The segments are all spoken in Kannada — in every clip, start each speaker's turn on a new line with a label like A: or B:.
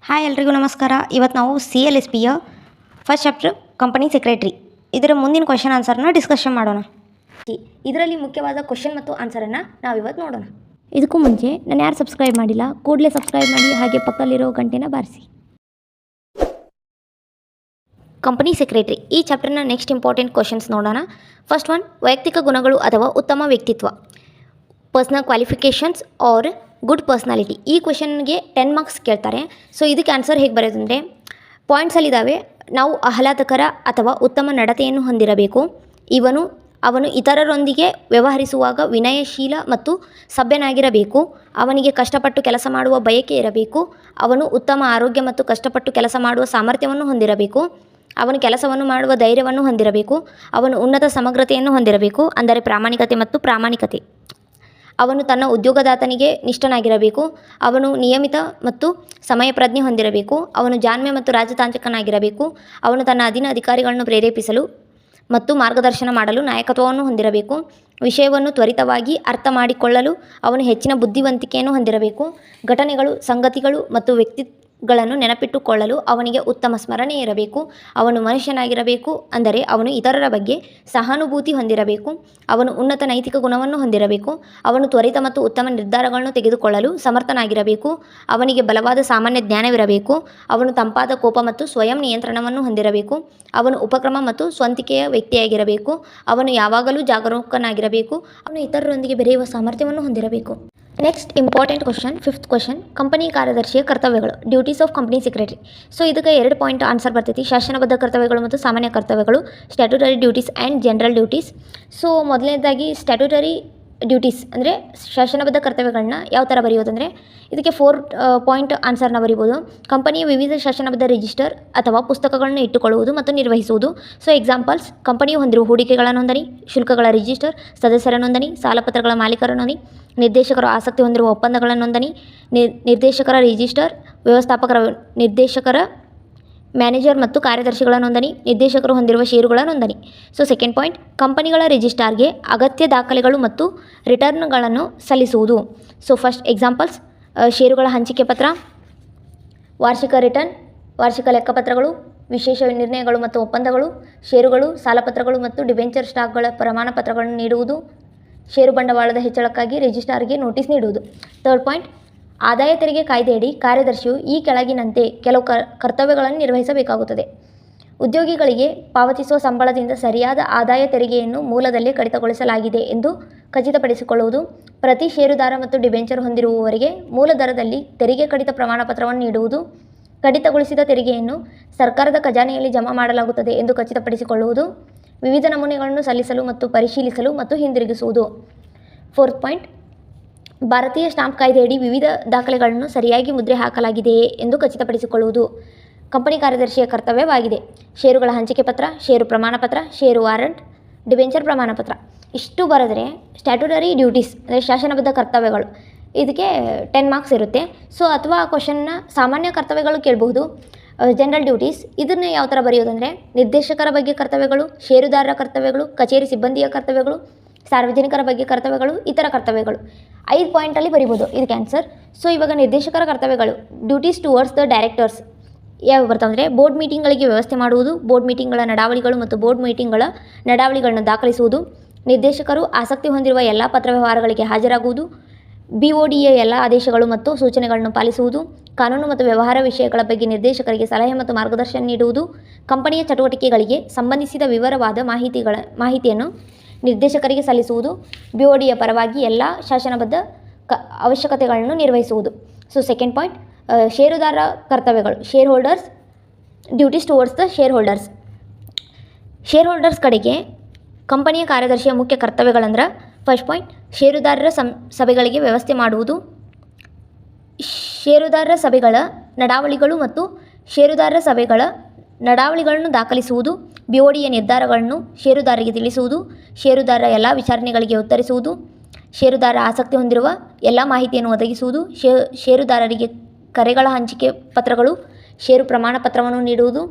A: ಹಾಯ್ ಎಲ್ರಿಗೂ ನಮಸ್ಕಾರ. ಇವತ್ತು ನಾವು CLSPಯ ಫಸ್ಟ್ ಚಾಪ್ಟರ್ ಕಂಪನಿ ಸೆಕ್ರೆಟರಿ ಇದರ ಮುಂದಿನ ಕ್ವೆಶನ್ ಆನ್ಸರ್ನ ಡಿಸ್ಕಷನ್ ಮಾಡೋಣ. ಇದರಲ್ಲಿ ಮುಖ್ಯವಾದ ಕ್ವೆಶನ್ ಮತ್ತು ಆನ್ಸರನ್ನು ನಾವಿವತ್ತು ನೋಡೋಣ. ಇದಕ್ಕೂ ಮುಂಚೆ ನಾನು ಯಾರು ಸಬ್ಸ್ಕ್ರೈಬ್ ಮಾಡಿಲ್ಲ ಕೂಡಲೇ ಸಬ್ಸ್ಕ್ರೈಬ್ ಮಾಡಿ, ಹಾಗೆ ಪಕ್ಕದಲ್ಲಿರೋ ಗಂಟೆನ ಬಾರಿಸಿ. ಕಂಪನಿ ಸೆಕ್ರೆಟರಿ ಈ ಚಾಪ್ಟರ್ನ ನೆಕ್ಸ್ಟ್ ಇಂಪಾರ್ಟೆಂಟ್ ಕ್ವೆಶನ್ಸ್ ನೋಡೋಣ. ಫಸ್ಟ್ ಒನ್, ವೈಯಕ್ತಿಕ ಗುಣಗಳು ಅಥವಾ ಉತ್ತಮ ವ್ಯಕ್ತಿತ್ವ, personal qualifications are good personality. ಈ ಕ್ವೆಶನ್ಗೆ 10 ಮಾರ್ಕ್ಸ್ ಕೇಳ್ತಾರೆ. ಸೊ ಇದಕ್ಕೆ ಆನ್ಸರ್ ಹೇಗೆ ಬರೋದಂದರೆ, ಪಾಯಿಂಟ್ಸಲ್ಲಿದ್ದಾವೆ. ನಾವು ಆಹ್ಲಾದಕರ ಅಥವಾ ಉತ್ತಮ ನಡತೆಯನ್ನು ಹೊಂದಿರಬೇಕು. ಅವನು ಇತರರೊಂದಿಗೆ ವ್ಯವಹರಿಸುವಾಗ ವಿನಯಶೀಲ ಮತ್ತು ಸಭ್ಯನಾಗಿರಬೇಕು. ಅವನಿಗೆ ಕಷ್ಟಪಟ್ಟು ಕೆಲಸ ಮಾಡುವ ಬಯಕೆ ಇರಬೇಕು. ಅವನು ಉತ್ತಮ ಆರೋಗ್ಯ ಮತ್ತು ಕಷ್ಟಪಟ್ಟು ಕೆಲಸ ಮಾಡುವ ಸಾಮರ್ಥ್ಯವನ್ನು ಹೊಂದಿರಬೇಕು. ಅವನು ಕೆಲಸವನ್ನು ಮಾಡುವ ಧೈರ್ಯವನ್ನು ಹೊಂದಿರಬೇಕು. ಅವನು ಉನ್ನತ ಸಮಗ್ರತೆಯನ್ನು ಹೊಂದಿರಬೇಕು, ಅಂದರೆ ಪ್ರಾಮಾಣಿಕತೆ ಮತ್ತು ಪ್ರಾಮಾಣಿಕತೆ. ಅವನು ತನ್ನ ಉದ್ಯೋಗದಾತನಿಗೆ ನಿಷ್ಠನಾಗಿರಬೇಕು. ಅವನು ನಿಯಮಿತ ಮತ್ತು ಸಮಯ ಪ್ರಜ್ಞೆ ಹೊಂದಿರಬೇಕು. ಅವನು ಜಾಣ್ಮೆ ಮತ್ತು ರಾಜತಾಂತ್ರಿಕನಾಗಿರಬೇಕು. ಅವನು ತನ್ನ ಅಧೀನ ಅಧಿಕಾರಿಗಳನ್ನು ಪ್ರೇರೇಪಿಸಲು ಮತ್ತು ಮಾರ್ಗದರ್ಶನ ಮಾಡಲು ನಾಯಕತ್ವವನ್ನು ಹೊಂದಿರಬೇಕು. ವಿಷಯವನ್ನು ತ್ವರಿತವಾಗಿ ಅರ್ಥ ಮಾಡಿಕೊಳ್ಳಲು ಅವನು ಹೆಚ್ಚಿನ ಬುದ್ಧಿವಂತಿಕೆಯನ್ನು ಹೊಂದಿರಬೇಕು. ಘಟನೆಗಳು, ಸಂಗತಿಗಳು ಮತ್ತು ವ್ಯಕ್ತಿಗಳನ್ನು ನೆನಪಿಟ್ಟುಕೊಳ್ಳಲು ಅವನಿಗೆ ಉತ್ತಮ ಸ್ಮರಣೆ ಇರಬೇಕು. ಅವನು ಮನುಷ್ಯನಾಗಿರಬೇಕು, ಅಂದರೆ ಅವನು ಇತರರ ಬಗ್ಗೆ ಸಹಾನುಭೂತಿ ಹೊಂದಿರಬೇಕು. ಅವನು ಉನ್ನತ ನೈತಿಕ ಗುಣವನ್ನು ಹೊಂದಿರಬೇಕು. ಅವನು ತ್ವರಿತ ಮತ್ತು ಉತ್ತಮ ನಿರ್ಧಾರಗಳನ್ನು ತೆಗೆದುಕೊಳ್ಳಲು ಸಮರ್ಥನಾಗಿರಬೇಕು. ಅವನಿಗೆ ಬಲವಾದ ಸಾಮಾನ್ಯ ಜ್ಞಾನವಿರಬೇಕು. ಅವನು ತಂಪಾದ ಕೋಪ ಮತ್ತು ಸ್ವಯಂ ನಿಯಂತ್ರಣವನ್ನು ಹೊಂದಿರಬೇಕು. ಅವನು ಉಪಕ್ರಮ ಮತ್ತು ಸ್ವಂತಿಕೆಯ ವ್ಯಕ್ತಿಯಾಗಿರಬೇಕು. ಅವನು ಯಾವಾಗಲೂ ಜಾಗರೂಕನಾಗಿರಬೇಕು. ಅವನು ಇತರರೊಂದಿಗೆ ಬೆರೆಯುವ ಸಾಮರ್ಥ್ಯವನ್ನು ಹೊಂದಿರಬೇಕು. Next important question, 5th question, company ಕಾರ್ಯದರ್ಶಿಯ ಕರ್ತವ್ಯಗಳು, duties of company secretary. So ಇದಕ್ಕೆ 2 ಪಾಯಿಂಟ್ ಆನ್ಸರ್ ಬರ್ತೈತಿ. ಶಾಸನಬದ್ಧ ಕರ್ತವ್ಯಗಳು ಮತ್ತು ಸಾಮಾನ್ಯ ಕರ್ತವ್ಯಗಳು, statutory duties and general duties. So ಮೊದಲನೇದಾಗಿ ಸ್ಟ್ಯಾಟ್ಯೂಟರಿ ಡ್ಯೂಟೀಸ್ ಅಂದರೆ ಶಾಸನಬದ್ಧ ಕರ್ತವ್ಯಗಳನ್ನ ಯಾವ ಥರ ಬರೆಯೋದಂದರೆ, ಇದಕ್ಕೆ 4 ಪಾಯಿಂಟ್ ಆನ್ಸರ್ನ ಬರಿಬೋದು. ಕಂಪನಿಯ ವಿವಿಧ ಶಾಸನಬದ್ಧ ರಿಜಿಸ್ಟರ್ ಅಥವಾ ಪುಸ್ತಕಗಳನ್ನು ಇಟ್ಟುಕೊಳ್ಳುವುದು ಮತ್ತು ನಿರ್ವಹಿಸುವುದು. ಸೊ ಎಕ್ಸಾಂಪಲ್ಸ್, ಕಂಪನಿಯು ಹೊಂದಿರುವ ಹೂಡಿಕೆಗಳ ನೋಂದಣಿ, ಶುಲ್ಕಗಳ ರಿಜಿಸ್ಟರ್, ಸದಸ್ಯರ ನೋಂದಣಿ, ಸಾಲಪತ್ರಗಳ ಮಾಲೀಕರ ನೋಂದಣಿ, ನಿರ್ದೇಶಕರು ಆಸಕ್ತಿ ಹೊಂದಿರುವ ಒಪ್ಪಂದಗಳ ನೋಂದಣಿ, ನಿರ್ದೇಶಕರ ರಿಜಿಸ್ಟರ್, ನಿರ್ದೇಶಕರ ಮ್ಯಾನೇಜರ್ ಮತ್ತು ಕಾರ್ಯದರ್ಶಿಗಳ ನೋಂದಣಿ, ನಿರ್ದೇಶಕರು ಹೊಂದಿರುವ ಷೇರುಗಳ ನೋಂದಣಿ. ಸೊ ಸೆಕೆಂಡ್ ಪಾಯಿಂಟ್, ಕಂಪನಿಗಳ ರಿಜಿಸ್ಟಾರ್ಗೆ ಅಗತ್ಯ ದಾಖಲೆಗಳು ಮತ್ತು ರಿಟರ್ನ್ಗಳನ್ನು ಸಲ್ಲಿಸುವುದು. ಸೊ ಫಸ್ಟ್ ಎಕ್ಸಾಂಪಲ್ಸ್, ಷೇರುಗಳ ಹಂಚಿಕೆ ಪತ್ರ, ವಾರ್ಷಿಕ ರಿಟರ್ನ್, ವಾರ್ಷಿಕ ಲೆಕ್ಕಪತ್ರಗಳು, ವಿಶೇಷ ನಿರ್ಣಯಗಳು ಮತ್ತು ಒಪ್ಪಂದಗಳು, ಷೇರುಗಳು, ಸಾಲಪತ್ರಗಳು ಮತ್ತು ಡಿಬೆಂಚರ್ ಸ್ಟಾಕ್ಗಳ ಪ್ರಮಾಣ ಪತ್ರಗಳನ್ನು ನೀಡುವುದು, ಷೇರು ಬಂಡವಾಳದ ಹೆಚ್ಚಳಕ್ಕಾಗಿ ರಿಜಿಸ್ಟ್ರಾರ್ಗೆ ನೋಟಿಸ್ ನೀಡುವುದು. ಥರ್ಡ್ ಪಾಯಿಂಟ್, ಆದಾಯ ತೆರಿಗೆ ಕಾಯ್ದೆಯಡಿ ಕಾರ್ಯದರ್ಶಿಯು ಈ ಕೆಳಗಿನಂತೆ ಕೆಲವು ಕರ್ತವ್ಯಗಳನ್ನು ನಿರ್ವಹಿಸಬೇಕಾಗುತ್ತದೆ. ಉದ್ಯೋಗಿಗಳಿಗೆ ಪಾವತಿಸುವ ಸಂಬಳದಿಂದ ಸರಿಯಾದ ಆದಾಯ ತೆರಿಗೆಯನ್ನು ಮೂಲದಲ್ಲೇ ಕಡಿತಗೊಳಿಸಲಾಗಿದೆ ಎಂದು ಖಚಿತಪಡಿಸಿಕೊಳ್ಳುವುದು. ಪ್ರತಿ ಷೇರುದಾರ ಮತ್ತು ಡಿಬೆಂಚರ್ ಹೊಂದಿರುವವರಿಗೆ ಮೂಲ ದರದಲ್ಲಿ ತೆರಿಗೆ ಕಡಿತ ಪ್ರಮಾಣಪತ್ರವನ್ನು ನೀಡುವುದು. ಕಡಿತಗೊಳಿಸಿದ ತೆರಿಗೆಯನ್ನು ಸರ್ಕಾರದ ಖಜಾನೆಯಲ್ಲಿ ಜಮಾ ಮಾಡಲಾಗುತ್ತದೆ ಎಂದು ಖಚಿತಪಡಿಸಿಕೊಳ್ಳುವುದು. ವಿವಿಧ ನಮೂನೆಗಳನ್ನು ಸಲ್ಲಿಸಲು ಮತ್ತು ಪರಿಶೀಲಿಸಲು ಮತ್ತು ಹಿಂದಿರುಗಿಸುವುದು. ಫೋರ್ತ್ ಪಾಯಿಂಟ್, ಭಾರತೀಯ ಸ್ಟಾಂಪ್ ಕಾಯ್ದೆಯಡಿ ವಿವಿಧ ದಾಖಲೆಗಳನ್ನು ಸರಿಯಾಗಿ ಮುದ್ರೆ ಹಾಕಲಾಗಿದೆಯೇ ಎಂದು ಖಚಿತಪಡಿಸಿಕೊಳ್ಳುವುದು ಕಂಪನಿ ಕಾರ್ಯದರ್ಶಿಯ ಕರ್ತವ್ಯವಾಗಿದೆ. ಷೇರುಗಳ ಹಂಚಿಕೆ ಪತ್ರ, ಷೇರು ಪ್ರಮಾಣಪತ್ರ, ಷೇರು ವಾರಂಟ್, ಡಿಬೆಂಚರ್ ಪ್ರಮಾಣಪತ್ರ ಇಷ್ಟು ಬರೆದರೆ ಸ್ಟ್ಯಾಟ್ಯೂಟರಿ ಡ್ಯೂಟೀಸ್ ಅಂದರೆ ಶಾಸನಬದ್ಧ ಕರ್ತವ್ಯಗಳು, ಇದಕ್ಕೆ 10 ಮಾರ್ಕ್ಸ್ ಇರುತ್ತೆ. ಸೊ ಅಥವಾ ಕ್ವಶನ್ನ ಸಾಮಾನ್ಯ ಕರ್ತವ್ಯಗಳು ಕೇಳಬಹುದು. ಜನರಲ್ ಡ್ಯೂಟೀಸ್ ಇದನ್ನು ಯಾವ ಥರ ಬರೆಯೋದಂದರೆ, ನಿರ್ದೇಶಕರ ಬಗ್ಗೆ ಕರ್ತವ್ಯಗಳು, ಷೇರುದಾರರ ಕರ್ತವ್ಯಗಳು, ಕಚೇರಿ ಸಿಬ್ಬಂದಿಯ ಕರ್ತವ್ಯಗಳು, ಸಾರ್ವಜನಿಕರ ಬಗ್ಗೆ ಕರ್ತವ್ಯಗಳು, ಇತರ ಕರ್ತವ್ಯಗಳು 5 ಪಾಯಿಂಟಲ್ಲಿ ಬರಿಬೋದು ಇದಕ್ಕೆ ಆನ್ಸರ್. ಸೊ ಇವಾಗ ನಿರ್ದೇಶಕರ ಕರ್ತವ್ಯಗಳು, ಡ್ಯೂಟೀಸ್ ಟುವರ್ಡ್ಸ್ ದ ಡೈರೆಕ್ಟರ್ಸ್ ಯಾವ ಬರ್ತಾವಂದರೆ, ಬೋರ್ಡ್ ಮೀಟಿಂಗ್ಗಳಿಗೆ ವ್ಯವಸ್ಥೆ ಮಾಡುವುದು, ಬೋರ್ಡ್ ಮೀಟಿಂಗ್ಗಳ ನಡಾವಳಿಗಳು ಮತ್ತು ಬೋರ್ಡ್ ಮೀಟಿಂಗ್ಗಳ ನಡಾವಳಿಗಳನ್ನು ದಾಖಲಿಸುವುದು, ನಿರ್ದೇಶಕರು ಆಸಕ್ತಿ ಹೊಂದಿರುವ ಎಲ್ಲ ಪತ್ರವ್ಯವಹಾರಗಳಿಗೆ ಹಾಜರಾಗುವುದು, BODಯ ಎಲ್ಲ ಆದೇಶಗಳು ಮತ್ತು ಸೂಚನೆಗಳನ್ನು ಪಾಲಿಸುವುದು, ಕಾನೂನು ಮತ್ತು ವ್ಯವಹಾರ ವಿಷಯಗಳ ಬಗ್ಗೆ ನಿರ್ದೇಶಕರಿಗೆ ಸಲಹೆ ಮತ್ತು ಮಾರ್ಗದರ್ಶನ ನೀಡುವುದು, ಕಂಪನಿಯ ಚಟುವಟಿಕೆಗಳಿಗೆ ಸಂಬಂಧಿಸಿದ ವಿವರವಾದ ಮಾಹಿತಿಯನ್ನು ನಿರ್ದೇಶಕರಿಗೆ ಸಲ್ಲಿಸುವುದು, BODಯ ಪರವಾಗಿ ಎಲ್ಲ ಶಾಸನಬದ್ಧ ಅವಶ್ಯಕತೆಗಳನ್ನು ನಿರ್ವಹಿಸುವುದು. ಸೊ ಸೆಕೆಂಡ್ ಪಾಯಿಂಟ್, ಷೇರುದಾರ ಕರ್ತವ್ಯಗಳು, shareholders, duties towards the shareholders. Shareholders ಕಡೆಗೆ ಕಂಪನಿಯ ಕಾರ್ಯದರ್ಶಿಯ ಮುಖ್ಯ ಕರ್ತವ್ಯಗಳಂದ್ರೆ, ಫಸ್ಟ್ ಪಾಯಿಂಟ್, ಷೇರುದಾರರ ಸಭೆಗಳಿಗೆ ವ್ಯವಸ್ಥೆ ಮಾಡುವುದು, ಷೇರುದಾರರ ಸಭೆಗಳ ನಡಾವಳಿಗಳು ಮತ್ತು ಷೇರುದಾರರ ಸಭೆಗಳ ನಡಾವಳಿಗಳನ್ನು ದಾಖಲಿಸುವುದು, BODಯ ನಿರ್ಧಾರಗಳನ್ನು ಷೇರುದಾರರಿಗೆ ತಿಳಿಸುವುದು, ಷೇರುದಾರರ ಎಲ್ಲ ವಿಚಾರಣೆಗಳಿಗೆ ಉತ್ತರಿಸುವುದು, ಷೇರುದಾರ ಆಸಕ್ತಿ ಹೊಂದಿರುವ ಎಲ್ಲ ಮಾಹಿತಿಯನ್ನು ಒದಗಿಸುವುದು, ಷೇರುದಾರರಿಗೆ ಕರೆಗಳ ಹಂಚಿಕೆ ಪತ್ರಗಳು, ಷೇರು ಪ್ರಮಾಣ ಪತ್ರವನ್ನು ನೀಡುವುದು,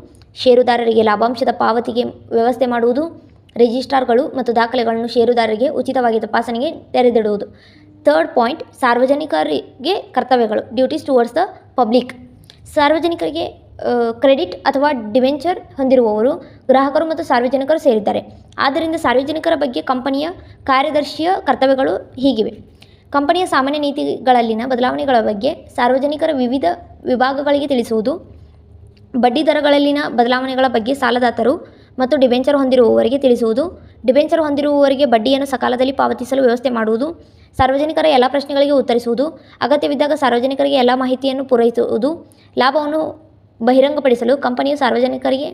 A: ಷೇರುದಾರರಿಗೆ ಲಾಭಾಂಶದ ಪಾವತಿಗೆ ವ್ಯವಸ್ಥೆ ಮಾಡುವುದು, ರಿಜಿಸ್ಟ್ರಾರ್ಗಳು ಮತ್ತು ದಾಖಲೆಗಳನ್ನು ಷೇರುದಾರರಿಗೆ ಉಚಿತವಾಗಿ ತಪಾಸಣೆಗೆ ತೆರೆದಿಡುವುದು. ಥರ್ಡ್ ಪಾಯಿಂಟ್, ಸಾರ್ವಜನಿಕರಿಗೆ ಕರ್ತವ್ಯಗಳು, ಡ್ಯೂಟೀಸ್ ಟುವರ್ಡ್ಸ್ ದ ಪಬ್ಲಿಕ್. ಸಾರ್ವಜನಿಕರಿಗೆ ಕ್ರೆಡಿಟ್ ಅಥವಾ ಡಿಬೆಂಚರ್ ಹೊಂದಿರುವವರು ಗ್ರಾಹಕರು ಮತ್ತು ಸಾರ್ವಜನಿಕರು ಸೇರಿದ್ದಾರೆ. ಆದ್ದರಿಂದ ಸಾರ್ವಜನಿಕರ ಬಗ್ಗೆ ಕಂಪನಿಯ ಕಾರ್ಯದರ್ಶಿಯ ಕರ್ತವ್ಯಗಳು ಹೀಗಿವೆ. ಕಂಪನಿಯ ಸಾಮಾನ್ಯ ನೀತಿಗಳಲ್ಲಿನ ಬದಲಾವಣೆಗಳ ಬಗ್ಗೆ ಸಾರ್ವಜನಿಕರ ವಿವಿಧ ವಿಭಾಗಗಳಿಗೆ ತಿಳಿಸುವುದು. ಬಡ್ಡಿ ದರಗಳಲ್ಲಿನ ಬದಲಾವಣೆಗಳ ಬಗ್ಗೆ ಸಾಲದಾತರು ಮತ್ತು ಡಿಬೆಂಚರ್ ಹೊಂದಿರುವವರಿಗೆ ತಿಳಿಸುವುದು. ಡಿಬೆಂಚರ್ ಹೊಂದಿರುವವರಿಗೆ ಬಡ್ಡಿಯನ್ನು ಸಕಾಲದಲ್ಲಿ ಪಾವತಿಸಲು ವ್ಯವಸ್ಥೆ ಮಾಡುವುದು. ಸಾರ್ವಜನಿಕರ ಎಲ್ಲ ಪ್ರಶ್ನೆಗಳಿಗೆ ಉತ್ತರಿಸುವುದು. ಅಗತ್ಯವಿದ್ದಾಗ ಸಾರ್ವಜನಿಕರಿಗೆ ಎಲ್ಲ ಮಾಹಿತಿಯನ್ನು ಪೂರೈಸುವುದು. ಲಾಭವನ್ನು ಬಹಿರಂಗಪಡಿಸಲು ಕಂಪನಿಯು ಸಾರ್ವಜನಿಕರಿಗೆ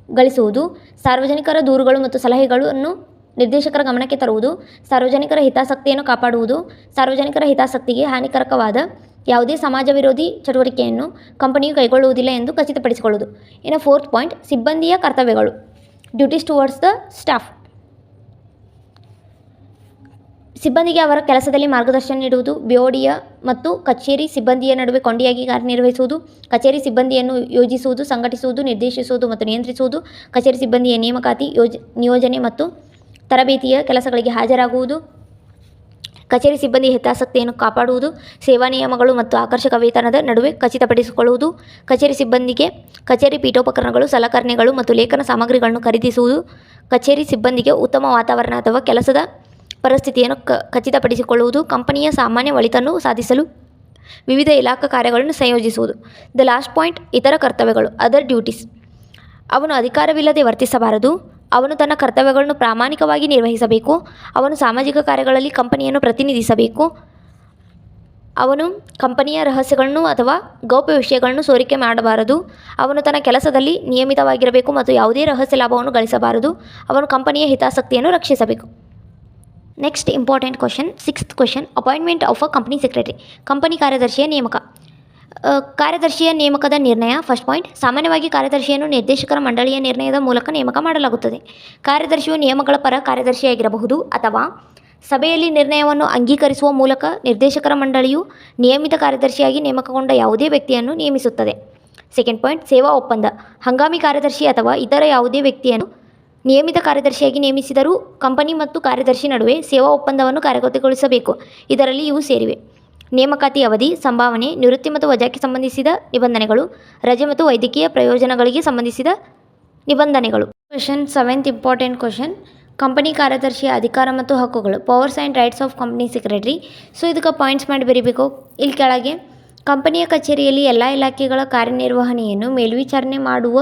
A: ಗಳಿಸುವುದು. ಸಾರ್ವಜನಿಕರ ದೂರುಗಳು ಮತ್ತು ಸಲಹೆಗಳನ್ನು ನಿರ್ದೇಶಕರ ಗಮನಕ್ಕೆ ತರುವುದು. ಸಾರ್ವಜನಿಕರ ಹಿತಾಸಕ್ತಿಯನ್ನು ಕಾಪಾಡುವುದು. ಸಾರ್ವಜನಿಕರ ಹಿತಾಸಕ್ತಿಗೆ ಹಾನಿಕರವಾದ ಯಾವುದೇ ಸಮಾಜ ವಿರೋಧಿ ಚಟುವಟಿಕೆಯನ್ನು ಕಂಪನಿಯು ಕೈಗೊಳ್ಳುವುದಿಲ್ಲ ಎಂದು ಖಚಿತಪಡಿಸಿಕೊಳ್ಳುವುದು. ಇನ್ನು 4th ಪಾಯಿಂಟ್, ಸಿಬ್ಬಂದಿಯ ಕರ್ತವ್ಯಗಳು, ಡ್ಯೂಟೀಸ್ ಟುವರ್ಡ್ಸ್ ದ ಸ್ಟಾಫ್. ಸಿಬ್ಬಂದಿಗೆ ಅವರ ಕೆಲಸದಲ್ಲಿ ಮಾರ್ಗದರ್ಶನ ನೀಡುವುದು. ಬಿಒಡಿಯ ಮತ್ತು ಕಚೇರಿ ಸಿಬ್ಬಂದಿಯ ನಡುವೆ ಕೊಂಡಿಯಾಗಿ ಕಾರ್ಯನಿರ್ವಹಿಸುವುದು. ಕಚೇರಿ ಸಿಬ್ಬಂದಿಯನ್ನು ಯೋಜಿಸುವುದು, ಸಂಘಟಿಸುವುದು, ನಿರ್ದೇಶಿಸುವುದು ಮತ್ತು ನಿಯಂತ್ರಿಸುವುದು. ಕಚೇರಿ ಸಿಬ್ಬಂದಿಯ ನೇಮಕಾತಿ, ನಿಯೋಜನೆ ಮತ್ತು ತರಬೇತಿಯ ಕೆಲಸಗಳಿಗೆ ಹಾಜರಾಗುವುದು. ಕಚೇರಿ ಸಿಬ್ಬಂದಿ ಹಿತಾಸಕ್ತಿಯನ್ನು ಕಾಪಾಡುವುದು. ಸೇವಾ ನಿಯಮಗಳು ಮತ್ತು ಆಕರ್ಷಕ ವೇತನದ ನಡುವೆ ಖಚಿತಪಡಿಸಿಕೊಳ್ಳುವುದು. ಕಚೇರಿ ಸಿಬ್ಬಂದಿಗೆ ಕಚೇರಿ ಪೀಠೋಪಕರಣಗಳು, ಸಲಕರಣೆಗಳು ಮತ್ತು ಲೇಖನ ಸಾಮಗ್ರಿಗಳನ್ನು ಖರೀದಿಸುವುದು. ಕಚೇರಿ ಸಿಬ್ಬಂದಿಗೆ ಉತ್ತಮ ವಾತಾವರಣ ಅಥವಾ ಕೆಲಸದ ಪರಿಸ್ಥಿತಿಯನ್ನು ಖಚಿತಪಡಿಸಿಕೊಳ್ಳುವುದು. ಕಂಪನಿಯ ಸಾಮಾನ್ಯ ಒಳಿತನ್ನು ಸಾಧಿಸಲು ವಿವಿಧ ಇಲಾಖಾ ಕಾರ್ಯಗಳನ್ನು ಸಂಯೋಜಿಸುವುದು. ದ ಲಾಸ್ಟ್ ಪಾಯಿಂಟ್, ಇತರ ಕರ್ತವ್ಯಗಳು, ಅದರ್ ಡ್ಯೂಟೀಸ್. ಅವನು ಅಧಿಕಾರವಿಲ್ಲದೆ ವರ್ತಿಸಬಾರದು. ಅವನು ತನ್ನ ಕರ್ತವ್ಯಗಳನ್ನು ಪ್ರಾಮಾಣಿಕವಾಗಿ ನಿರ್ವಹಿಸಬೇಕು. ಅವನು ಸಾಮಾಜಿಕ ಕಾರ್ಯಗಳಲ್ಲಿ ಕಂಪನಿಯನ್ನು ಪ್ರತಿನಿಧಿಸಬೇಕು. ಅವನು ಕಂಪನಿಯ ರಹಸ್ಯಗಳನ್ನು ಅಥವಾ ಗೌಪ್ಯ ವಿಷಯಗಳನ್ನು ಸೋರಿಕೆ ಮಾಡಬಾರದು. ಅವನು ತನ್ನ ಕೆಲಸದಲ್ಲಿ ನಿಯಮಿತವಾಗಿರಬೇಕು ಮತ್ತು ಯಾವುದೇ ರಹಸ್ಯ ಲಾಭವನ್ನು ಗಳಿಸಬಾರದು. ಅವನು ಕಂಪನಿಯ ಹಿತಾಸಕ್ತಿಯನ್ನು ರಕ್ಷಿಸಬೇಕು. Next important question, 6th question, appointment of a company secretary. Company ಕಾರ್ಯದರ್ಶಿಯ ನೇಮಕ. ಕಾರ್ಯದರ್ಶಿಯ ನೇಮಕದ ನಿರ್ಣಯ. ಫಸ್ಟ್ ಪಾಯಿಂಟ್, ಸಾಮಾನ್ಯವಾಗಿ ಕಾರ್ಯದರ್ಶಿಯನ್ನು ನಿರ್ದೇಶಕರ ಮಂಡಳಿಯ ನಿರ್ಣಯದ ಮೂಲಕ ನೇಮಕ ಮಾಡಲಾಗುತ್ತದೆ. ಕಾರ್ಯದರ್ಶಿಯು ನಿಯಮಗಳ ಪರ ಕಾರ್ಯದರ್ಶಿಯಾಗಿರಬಹುದು ಅಥವಾ ಸಭೆಯಲ್ಲಿ ನಿರ್ಣಯವನ್ನು ಅಂಗೀಕರಿಸುವ ಮೂಲಕ ನಿರ್ದೇಶಕರ ಮಂಡಳಿಯು ನಿಯಮಿತ ಕಾರ್ಯದರ್ಶಿಯಾಗಿ ನೇಮಕಗೊಂಡ ಯಾವುದೇ ವ್ಯಕ್ತಿಯನ್ನು ನೇಮಿಸುತ್ತದೆ. ಸೆಕೆಂಡ್ ಪಾಯಿಂಟ್, ಸೇವಾ ಒಪ್ಪಂದ. ಹಂಗಾಮಿ ಕಾರ್ಯದರ್ಶಿ ಅಥವಾ ಇತರ ಯಾವುದೇ ವ್ಯಕ್ತಿಯನ್ನು ನಿಯಮಿತ ಕಾರ್ಯದರ್ಶಿಯಾಗಿ ನೇಮಿಸಿದರೂ ಕಂಪನಿ ಮತ್ತು ಕಾರ್ಯದರ್ಶಿ ನಡುವೆ ಸೇವಾ ಒಪ್ಪಂದವನ್ನು ಕಾರ್ಯಗತಗೊಳಿಸಬೇಕು. ಇದರಲ್ಲಿ ಇವು ಸೇರಿವೆ: ನೇಮಕಾತಿ ಅವಧಿ, ಸಂಭಾವನೆ, ನಿವೃತ್ತಿ ಮತ್ತು ವಜಾಕ್ಕೆ ಸಂಬಂಧಿಸಿದ ನಿಬಂಧನೆಗಳು, ರಜೆ ಮತ್ತು ವೈದ್ಯಕೀಯ ಪ್ರಯೋಜನಗಳಿಗೆ ಸಂಬಂಧಿಸಿದ ನಿಬಂಧನೆಗಳು. Question 7th important question, company ಕಾರ್ಯದರ್ಶಿಯ ಅಧಿಕಾರ ಮತ್ತು ಹಕ್ಕುಗಳು, powers and rights of company secretary. So ಇದಕ್ಕೆ ಪಾಯಿಂಟ್ಸ್ ಮಾಡಿ ಬರೀಬೇಕು. ಇಲ್ಲಿ ಕೆಳಗೆ ಕಂಪನಿಯ ಕಚೇರಿಯಲ್ಲಿ ಎಲ್ಲ ಇಲಾಖೆಗಳ ಕಾರ್ಯನಿರ್ವಹಣೆಯನ್ನು ಮೇಲ್ವಿಚಾರಣೆ ಮಾಡುವ,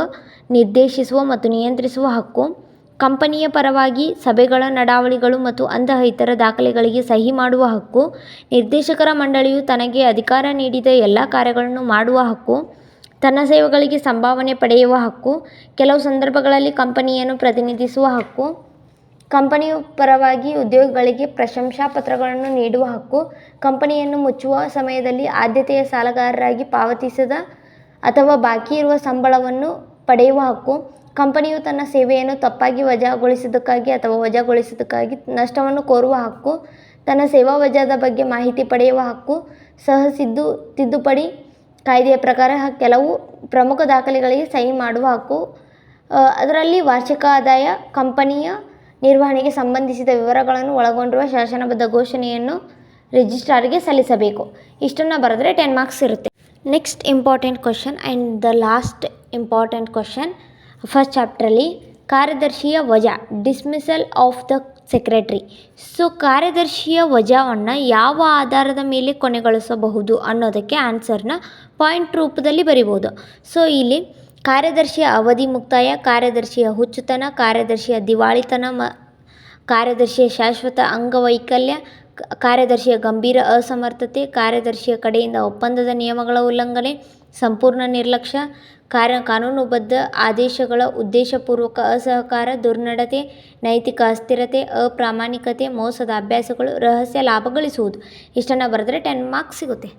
A: ನಿರ್ದೇಶಿಸುವ ಮತ್ತು ನಿಯಂತ್ರಿಸುವ ಹಕ್ಕು. ಕಂಪನಿಯ ಪರವಾಗಿ ಸಭೆಗಳ ನಡಾವಳಿಗಳು ಮತ್ತು ಅಂತಹ ಇತರ ದಾಖಲೆಗಳಿಗೆ ಸಹಿ ಮಾಡುವ ಹಕ್ಕು. ನಿರ್ದೇಶಕರ ಮಂಡಳಿಯು ತನಗೆ ಅಧಿಕಾರ ನೀಡಿದ ಎಲ್ಲ ಕಾರ್ಯಗಳನ್ನು ಮಾಡುವ ಹಕ್ಕು. ತನ್ನ ಸೇವೆಗಳಿಗೆ ಸಂಭಾವನೆ ಪಡೆಯುವ ಹಕ್ಕು. ಕೆಲವು ಸಂದರ್ಭಗಳಲ್ಲಿ ಕಂಪನಿಯನ್ನು ಪ್ರತಿನಿಧಿಸುವ ಹಕ್ಕು. ಕಂಪನಿಯ ಪರವಾಗಿ ಉದ್ಯೋಗಿಗಳಿಗೆ ಪ್ರಶಂಸಾ ಪತ್ರಗಳನ್ನು ನೀಡುವ ಹಕ್ಕು. ಕಂಪನಿಯನ್ನು ಮುಚ್ಚುವ ಸಮಯದಲ್ಲಿ ಆದ್ಯತೆಯ ಸಾಲಗಾರರಾಗಿ ಪಾವತಿಸದ ಅಥವಾ ಬಾಕಿ ಇರುವ ಸಂಬಳವನ್ನು ಪಡೆಯುವ ಹಕ್ಕು. ಕಂಪನಿಯು ತನ್ನ ಸೇವೆಯನ್ನು ತಪ್ಪಾಗಿ ವಜಾಗೊಳಿಸಿದ್ದಕ್ಕಾಗಿ ಅಥವಾ ವಜಾಗೊಳಿಸಿದ್ದಕ್ಕಾಗಿ ನಷ್ಟವನ್ನು ಕೋರುವ ಹಕ್ಕು. ತನ್ನ ಸೇವಾ ವಜಾದ ಬಗ್ಗೆ ಮಾಹಿತಿ ಪಡೆಯುವ ಹಕ್ಕು. ತಿದ್ದುಪಡಿ ಕಾಯ್ದೆಯ ಪ್ರಕಾರ ಕೆಲವು ಪ್ರಮುಖ ದಾಖಲೆಗಳಿಗೆ ಸಹಿ ಮಾಡುವ ಹಕ್ಕು. ಅದರಲ್ಲಿ ವಾರ್ಷಿಕ ಆದಾಯ, ಕಂಪನಿಯ ನಿರ್ವಹಣೆಗೆ ಸಂಬಂಧಿಸಿದ ವಿವರಗಳನ್ನು ಒಳಗೊಂಡಿರುವ ಶಾಸನಬದ್ಧ ಘೋಷಣೆಯನ್ನು ರಿಜಿಸ್ಟ್ರಾರ್ಗೆ ಸಲ್ಲಿಸಬೇಕು. ಇಷ್ಟನ್ನು ಬರೆದ್ರೆ 10 ಮಾರ್ಕ್ಸ್ ಇರುತ್ತೆ. Next important question and the last important question, first ಚಾಪ್ಟ್ರಲ್ಲಿ ಕಾರ್ಯದರ್ಶಿಯ ವಜಾ, dismissal of the secretary. So ಕಾರ್ಯದರ್ಶಿಯ ವಜಾವನ್ನು ಯಾವ ಆಧಾರದ ಮೇಲೆ ಕೊನೆಗೊಳಿಸಬಹುದು ಅನ್ನೋದಕ್ಕೆ ಆನ್ಸರ್ನ ಪಾಯಿಂಟ್ ರೂಪದಲ್ಲಿ ಬರಿಬೋದು. ಸೊ ಇಲ್ಲಿ ಕಾರ್ಯದರ್ಶಿಯ ಅವಧಿ ಮುಕ್ತಾಯ, ಕಾರ್ಯದರ್ಶಿಯ ಹುಚ್ಚುತನ, ಕಾರ್ಯದರ್ಶಿಯ ದಿವಾಳಿತನ, ಕಾರ್ಯದರ್ಶಿಯ ಶಾಶ್ವತ ಅಂಗವೈಕಲ್ಯ, ಕಾರ್ಯದರ್ಶಿಯ ಗಂಭೀರ ಅಸಮರ್ಥತೆ, ಕಾರ್ಯದರ್ಶಿಯ ಕಡೆಯಿಂದ ಒಪ್ಪಂದದ ನಿಯಮಗಳ ಉಲ್ಲಂಘನೆ, ಸಂಪೂರ್ಣ ನಿರ್ಲಕ್ಷ್ಯ, ಕಾನೂನುಬದ್ಧ ಆದೇಶಗಳ ಉದ್ದೇಶಪೂರ್ವಕ ಅಸಹಕಾರ, ದುರ್ನಡತೆ, ನೈತಿಕ ಅಸ್ಥಿರತೆ, ಅಪ್ರಾಮಾಣಿಕತೆ, ಮೋಸದ ಅಭ್ಯಾಸಗಳು, ರಹಸ್ಯ ಲಾಭ ಗಳಿಸುವುದು. ಇಷ್ಟನ್ನು ಬರೆದ್ರೆ 10 ಮಾರ್ಕ್ಸ್ ಸಿಗುತ್ತೆ.